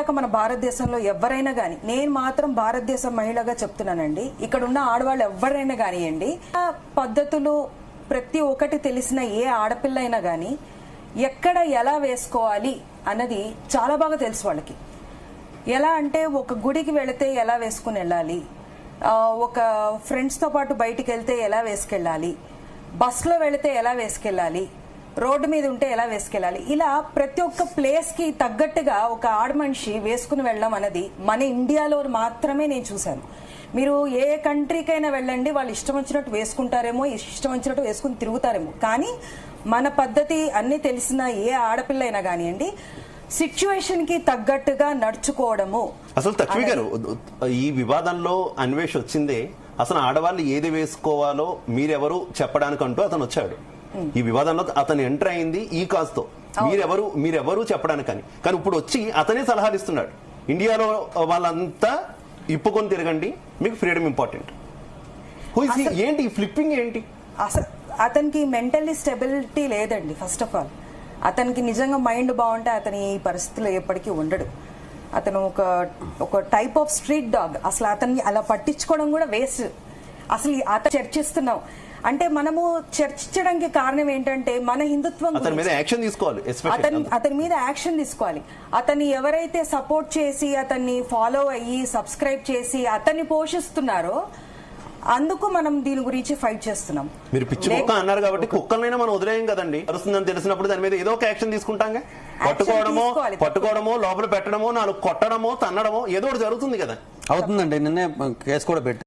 వచ్చాక మన భారతదేశంలో ఎవరైనా కానీ, నేను మాత్రం భారతదేశం మహిళగా చెప్తున్నానండి, ఇక్కడ ఉన్న ఆడవాళ్ళు ఎవరైనా కానివ్వండి, పద్ధతులు ప్రతి ఒక్కటి తెలిసిన ఏ ఆడపిల్ల అయినా కానీ ఎక్కడ ఎలా వేసుకోవాలి అన్నది చాలా బాగా తెలుసు వాళ్ళకి. ఎలా అంటే ఒక గుడికి వెళితే ఎలా వేసుకుని వెళ్ళాలి, ఒక ఫ్రెండ్స్తో పాటు బయటికి వెళ్తే ఎలా వేసుకెళ్ళాలి, బస్సులో వెళితే ఎలా వేసుకెళ్ళాలి, రోడ్డు మీద ఉంటే ఎలా వేసుకెళ్ళాలి, ఇలా ప్రతి ఒక్క ప్లేస్కి తగ్గట్టుగా ఒక ఆడమనిషి వేసుకుని వెళ్ళడం అనేది మన ఇండియాలో మాత్రమే నేను చూశాను. మీరు ఏ కంట్రీకైనా వెళ్ళండి, వాళ్ళు ఇష్టం వచ్చినట్టు వేసుకుంటారేమో, ఇష్టం వచ్చినట్టు వేసుకుని తిరుగుతారేమో, కానీ మన పద్ధతి అన్ని తెలిసిన ఏ ఆడపిల్ల అయినా కానివ్వండి సిచ్యువేషన్ కి తగ్గట్టుగా నడుచుకోవడము. అసలు లక్ష్మి గారు, ఈ వివాదంలో అన్వేష్ వచ్చిందే అసలు ఆడవాళ్ళు ఏది వేసుకోవాలో మీరెవరు చెప్పడానికంటూ అతను వచ్చాడు. ఈ వివాదంలో అతను ఎంటర్ అయింది ఈ కాజ్ తో, మీరెవరు చెప్పడానికని. కానీ ఇప్పుడు వచ్చి అతనే సలహాలు ఇస్తున్నాడు. ఇండియాలో వాళ్ళంతా ఇప్పుకొని తిరగండి, మీకు ఫ్రీడమ్ ఇంపార్టెంట్. ఏంటి ఫ్లిప్పింగ్ ఏంటి? అసలు అతనికి మెంటల్లీ స్టెబిలిటీ లేదండి. ఫస్ట్ ఆఫ్ ఆల్ అతనికి నిజంగా మైండ్ బాగుంటే అతని ఈ పరిస్థితుల్లో ఎప్పటికీ ఉండడు. అతను ఒక టైప్ ఆఫ్ స్ట్రీట్ డాగ్. అసలు అతన్ని అలా పట్టించుకోవడం కూడా వేస్ట్. అసలు అతను చర్చిస్తున్నాం అంటే మనము చర్చించడానికి కారణం ఏంటంటే మన హిందుత్వం అతని మీద యాక్షన్ తీసుకోవాలి. అతని మీద యాక్షన్ తీసుకోవాలి. అతన్ని ఎవరైతే సపోర్ట్ చేసి అతన్ని ఫాలో అయ్యి సబ్స్క్రైబ్ చేసి అతన్ని పోషిస్తున్నారో అందుకు మనం దీని గురించి ఫైట్ చేస్తున్నాం. మీరు పిచ్చి కుక్క అన్నారు కాబట్టి కుక్కలైనా మనం వదిలేయం కదండి. అరుస్తుందని తెలిసినప్పుడు దాని మీద ఏదో ఒక యాక్షన్ తీసుకుంటాంగా. పట్టుకోవడమో లోపల పెట్టడమో 4 కొట్టడమో తన్నడమో ఏదో ఒకటి జరుగుతుంది కదా. అవుతుందండి. నిన్నే కేసు కూడా పెట్టి